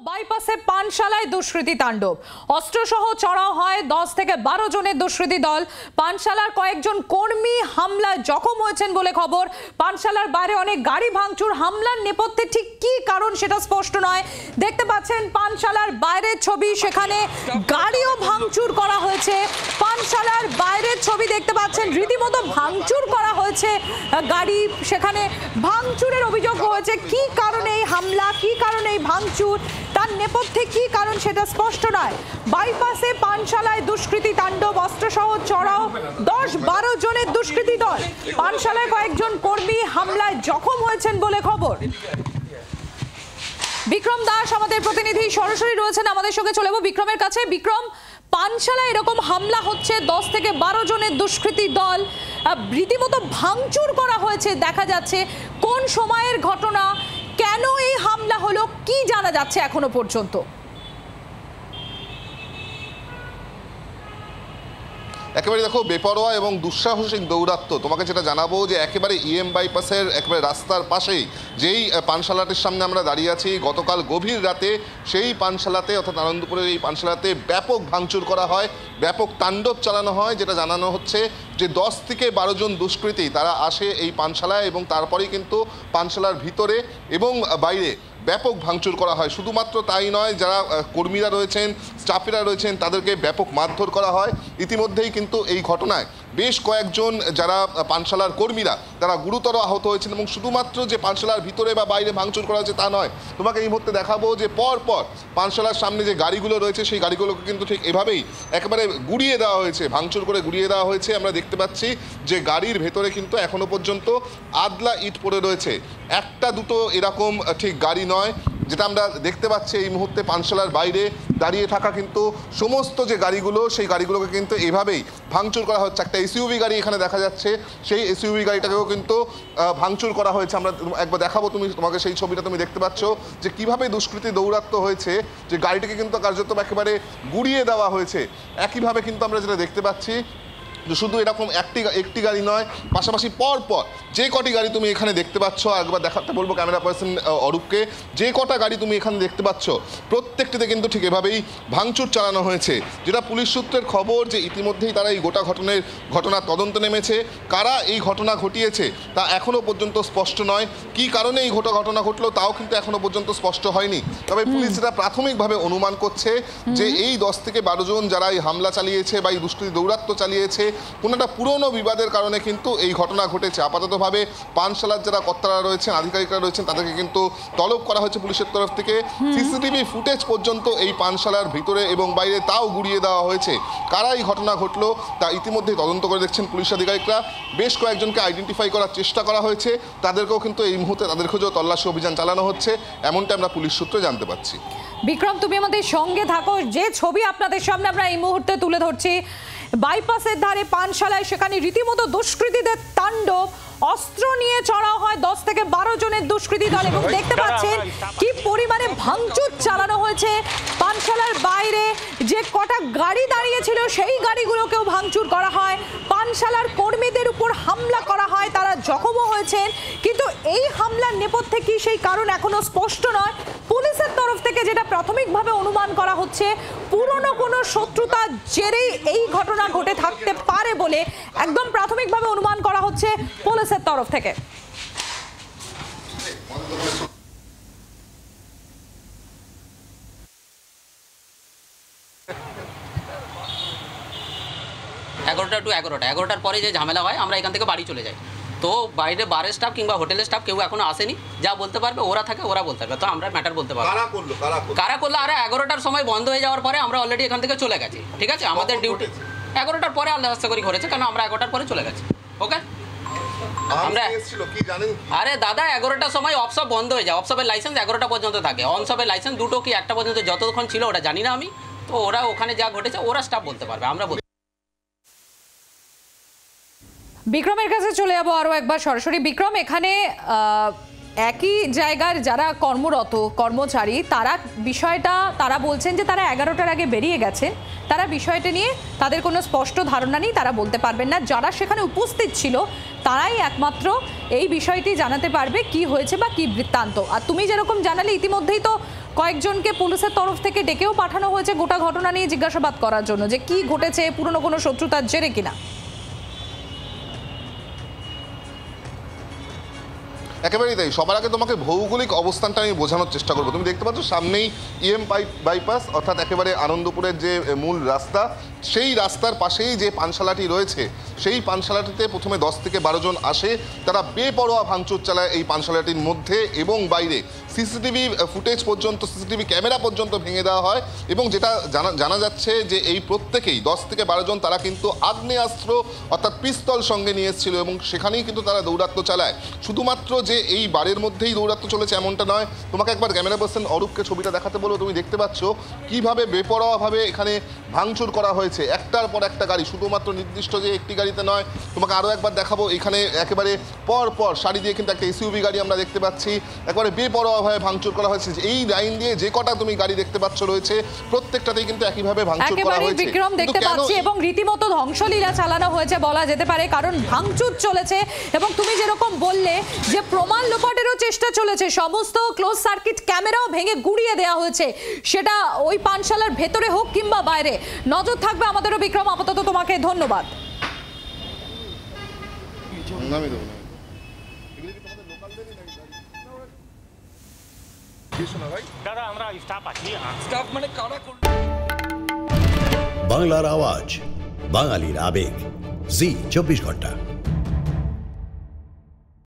বাইপাসে পানশালায় দুষ্কৃতী তাণ্ডব, অস্ত্রসহ চড়াও হয় 10 থেকে 12 জনের দুষ্কৃতী দল। পানশালার কয়েকজন কর্মী হামলায় জখম হয়েছেন বলে খবর। পানশালার বাইরে অনেক গাড়ি ভাঙচুর। হামলার নেপথ্যে ঠিক কি কারণ সেটা স্পষ্ট নয়। দেখতে পাচ্ছেন পানশালার বাইরের ছবি, সেখানে গাড়িও ভাঙচুর করা হয়েছে। পানশালার বাইরের ছবি দেখতে পাচ্ছেন, রীতিমতো ভাঙচুর করা হয়েছে গাড়ি, সেখানে ভাঙচুরের অভিযোগ হয়েছে। কি কারণে এই হামলা, কি কারণে এই ভাঙচুর, তার নেপথ্যে কি কারণ সেটা স্পষ্ট নয়। বাইপাসে পানশালায় দুষ্কৃতী তাণ্ডব, অস্ত্রসহ চড়াও 10-12 জনের দুষ্কৃতী দল। পানশালায় কয়েকজন কর্মী হামলায় জখম হয়েছেন বলে খবর। বিক্রম দাস আমাদের প্রতিনিধি সরাসরি রয়েছেন আমাদের সঙ্গে, চলে যাবো বিক্রমের কাছে। বিক্রম, পানশালায় এরকম হামলা হচ্ছে, 10 থেকে 12 জনের দুষ্কৃতী দল, রীতিমতো ভাঙচুর করা হয়েছে দেখা যাচ্ছে। কোন সময়ের ঘটনা, কেন এই হামলা হলো, কি জানা যাচ্ছে এখনো পর্যন্ত? একেবারে দেখো, বেপরোয়া এবং দুঃসাহসিক দৌরাত্ম্য। তোমাকে যেটা জানাবো যে একেবারে ইএম বাইপাসের একেবারে রাস্তার পাশেই যেই পানশালাটির সামনে আমরা দাঁড়িয়ে আছি, গতকাল গভীর রাতে সেই পানশালাতে অর্থাৎ আনন্দপুরের এই পানশালাতে ব্যাপক ভাঙচুর করা হয়, ব্যাপক তাণ্ডব চালানো হয়। যেটা জানানো হচ্ছে যে 10 থেকে 12 জন দুষ্কৃতী তারা আসে এই পানশালায় এবং তারপরেই কিন্তু পানশালার ভিতরে এবং বাইরে ব্যাপক ভাঙচুর করা হয়। শুধুমাত্র তাই নয়, যারা কর্মীরা রয়েছেন, স্টাফেরা রয়েছেন, তাদেরকে ব্যাপক মারধর করা হয়। ইতিমধ্যেই কিন্তু এই ঘটনায় বেশ কয়েকজন যারা পানশালার কর্মীরা তারা গুরুতর আহত হয়েছেন। এবং শুধুমাত্র যে পানশালার ভিতরে বা বাইরে ভাঙচুর করা হয়েছে তা নয়, তোমাকে এই মুহূর্তে দেখাবো যে পর পানশালার সামনে যে গাড়িগুলো রয়েছে সেই গাড়িগুলোকে কিন্তু ঠিক এভাবেই একেবারে গুড়িয়ে দেওয়া হয়েছে, ভাঙচুর করে গুড়িয়ে দেওয়া হয়েছে। আমরা দেখতে পাচ্ছি যে গাড়ির ভেতরে কিন্তু এখনো পর্যন্ত আদলা ইট পড়ে রয়েছে। একটা দুটো এরকম ঠিক গাড়ি নয়, যেটা আমরা দেখতে পাচ্ছি এই মুহূর্তে পানশালার বাইরে দাঁড়িয়ে থাকা কিন্তু সমস্ত যে গাড়িগুলো, সেই গাড়িগুলোকে কিন্তু এভাবেই ভাঙচুর করা হচ্ছে। একটা এসইউভি গাড়ি এখানে দেখা যাচ্ছে, সেই এসইউভি গাড়িটাকেও কিন্তু ভাঙচুর করা হয়েছে। আমরা একবার দেখাবো, তোমাকে সেই ছবিটা তুমি দেখতে পাচ্ছ যে কিভাবে দুষ্কৃতী দৌরাত্ম্য হয়েছে, যে গাড়িটিকে কিন্তু কার্যত একেবারে গুড়িয়ে দেওয়া হয়েছে। একইভাবে কিন্তু আমরা যেটা দেখতে পাচ্ছি শুধু এরকম একটি গাড়ি নয়, পাশাপাশি পর যে কটি গাড়ি তুমি এখানে দেখতে পাচ্ছ, একবার দেখাতে বলবো ক্যামেরা পার্সন অরূপকে, যে কটা গাড়ি তুমি এখানে দেখতে পাচ্ছ প্রত্যেকটিতে কিন্তু ঠিক এভাবেই ভাঙচুর চালানো হয়েছে। যেটা পুলিশ সূত্রের খবর যে ইতিমধ্যেই তারা এই গোটা ঘটনার তদন্ত নেমেছে। কারা এই ঘটনা ঘটিয়েছে তা এখনো পর্যন্ত স্পষ্ট নয়। কি কারণে এই ঘটনা ঘটলো তাও কিন্তু এখনো পর্যন্ত স্পষ্ট হয়নি। তবে পুলিশ যেটা প্রাথমিকভাবে অনুমান করছে যে এই 10 থেকে 12 জন যারা এই হামলা চালিয়েছে বা এই দুষ্কৃতী দৌরাত্ম্য চালিয়েছে, কোনো একটা পুরনো বিবাদের কারণে কিন্তু এই ঘটনা ঘটেছে। আপাততভাবে পানশালার যারা কর্তারা রয়েছেন, আধিকারিকরা রয়েছেন, তাদেরকে কিন্তু তলব করা হয়েছে পুলিশের তরফ থেকে। সিসিটিভি ফুটেজ পর্যন্ত এই পানশালার ভিতরে এবং বাইরে তাও গুড়িয়ে দেওয়া হয়েছে। কারা এই ঘটনা ঘটলো তা ইতিমধ্যেই তদন্ত করে দেখছেন পুলিশ আধিকারিকরা। বেশ কয়েকজনকে আইডেন্টিফাই করার চেষ্টা করা হয়েছে, তাদেরকেও কিন্তু এই মুহূর্তে তাদের খোঁজেও তল্লাশি অভিযান চালানো হচ্ছে, এমনটা আমরা পুলিশ সূত্রে জানতে পারছি। বিক্রম, তুমি আমাদের সঙ্গে থাকো। যে ছবি আপনাদের সামনে আমরা এই মুহূর্তে তুলে ধরছি, বাইপাসের ধারে পানশালায়, সেখানে রীতিমতো দুষ্কৃতীদের তাণ্ডব, অস্ত্র নিয়ে চড়াও হয় 10 থেকে 12 জনের দুষ্কৃতী দল। এবং দেখতে পাচ্ছেন কি পরিমাণে ভাঙচুর চালানো হয়েছে। পানশালার বাইরে যে কটা গাড়ি দাঁড়িয়েছিল সেই গাড়িগুলোকেও ভাঙচুর করা হয়। পানশালার কর্মীদের উপর হামলা করা হয়, তারা জখমও হয়েছেন। কিন্তু এই হামলার নেপথ্যে কি সেই কারণ এখনো স্পষ্ট নয়। পুলিশের তরফ থেকে যেটা প্রাথমিকভাবে অনুমান করা হচ্ছে, পুরনো কোনো শত্রুতার জেরেই এই ঘটনা ঘটে থাকতে পারে বলে একদম প্রাথমিকভাবে অনুমান করা হচ্ছে পুলিশের তরফ থেকে। এগারোটা টু 11টার পরে যে ঝামেলা হয়, আমরা এখান থেকে বাড়ি চলে যাই। তো বাইরে বারের স্টাফ কিংবা হোটেলের স্টাফ কেউ এখনো আসেনি। যা বলতে পারবে ওরা থাকে, ওরা বলতে পারবে। তো আমরা ম্যাটার বলতে পারবো কারা করলো। আরে 11টার সময় বন্ধ হয়ে যাওয়ার পরে আমরা অলরেডি এখান থেকে চলে গেছি। ঠিক আছে, আমাদের ডিউটি 11টার পরে আল্লাহ আস্তে করে ঘটেছে, কারণ আমরা 11টার পরে চলে গেছি। ওকে, আমরা আরে দাদা 11টার সময় অফশপ বন্ধ হয়ে যায়। অফশপের লাইসেন্স 11টা পর্যন্ত থাকে, অনশপের লাইসেন্স 2টো কি 1টা পর্যন্ত যতক্ষণ ছিল ওটা জানি না আমি। তো ওরা ওখানে যা ঘটেছে ওরা স্টাফ বলতে পারবে, আমরা বলতে। বিক্রমের কাছে চলে যাবো আরো একবার সরাসরি। বিক্রম, এখানে একই জায়গার যারা কর্মরত কর্মচারী, তারা বলছেন যে তারা 11টার আগে বেরিয়ে গেছেন। তারা বিষয়টা নিয়ে তাদের কোনো স্পষ্ট ধারণা নেই, তারা বলতে পারবেন না। যারা সেখানে উপস্থিত ছিল তারাই একমাত্র এই বিষয়টি জানাতে পারবে কি হয়েছে বা কি বৃত্তান্ত। আর তুমি যেরকম জানালে, ইতিমধ্যেই তো কয়েকজনকে পুলিশের তরফ থেকে ডেকেও পাঠানো হয়েছে গোটা ঘটনা নিয়ে জিজ্ঞাসাবাদ করার জন্য, যে কি ঘটেছে, পুরনো কোনো শত্রুতার জেরে কিনা। একেবারেই তাই। সবার আগে তোমাকে ভৌগোলিক অবস্থানটা আমি বোঝানোর চেষ্টা করবো। তুমি দেখতে পাচ্ছ সামনেই ইএম বাইপাস, অর্থাৎ একেবারে আনন্দপুরের যে মূল রাস্তা, সেই রাস্তার পাশেই যে পানশালাটি রয়েছে, সেই পানশালাটিতে প্রথমে 10 থেকে 12 জন আসে। তারা বেপরোয়া ভাঙচুর চালায় এই পানশালাটির মধ্যে এবং বাইরে। সিসিটিভি ফুটেজ পর্যন্ত, সিসিটিভি ক্যামেরা পর্যন্ত ভেঙে দেওয়া হয় এবং যেটা জানা যাচ্ছে যে এই প্রত্যেকেই 10 থেকে 12 জন তারা কিন্তু আগ্নেয়াস্ত্র অর্থাৎ পিস্তল সঙ্গে নিয়ে এসেছিল এবং সেখানেই কিন্তু তারা দৌরাত্ম্য চালায়। শুধুমাত্র যে এই বাড়ির মধ্যেই দৌরাত্ম্য চলেছে এমনটা নয়। তোমাকে একবার ক্যামেরা পার্সন অরূপকে ছবিটা দেখাতে বলো। তুমি দেখতে পাচ্ছ কিভাবে বেপরোয়াভাবে এখানে ভাঙচুর করা হয়েছে, একটার পর একটা গাড়ি, শুধুমাত্র নির্দিষ্ট যে একটি গাড়িতে নয়। তোমাকে আরও একবার দেখাবো, এখানে একেবারে পর পর সারি দিয়ে কিন্তু একটা এসইউভি গাড়ি আমরা দেখতে পাচ্ছি, একবারে বেপরোয়াভাবে ভাঙচুর করা হয়েছে। এই লাইন দিয়ে যে কটা তুমি গাড়ি দেখতে পাচ্ছ রয়েছে, প্রত্যেকটাতেই কিন্তু একইভাবে ভাঙচুর করা হয়েছে। বিক্রম দেখতে পাচ্ছি এবং রীতিমতো ধ্বংসলীলা চালানো হয়েছে বলা যেতে পারে, কারণ ভাঙচুর চলেছে এবং তুমি যেরকম বললে যে প্রমাণ লোপাটেরও চেষ্টা চলেছে, সমস্ত ক্লোজ সার্কিট ক্যামেরাও ভেঙে গুড়িয়ে দেওয়া হয়েছে, সেটা ওই পানশালার ভেতরে হোক কিংবা বাইরে। নজর থাকবে আমাদেরও বিক্রম, আপাতত তোমাকে ধন্যবাদ। বাংলার আওয়াজ, বাঙালির আবেগ, জি 24 ঘন্টা।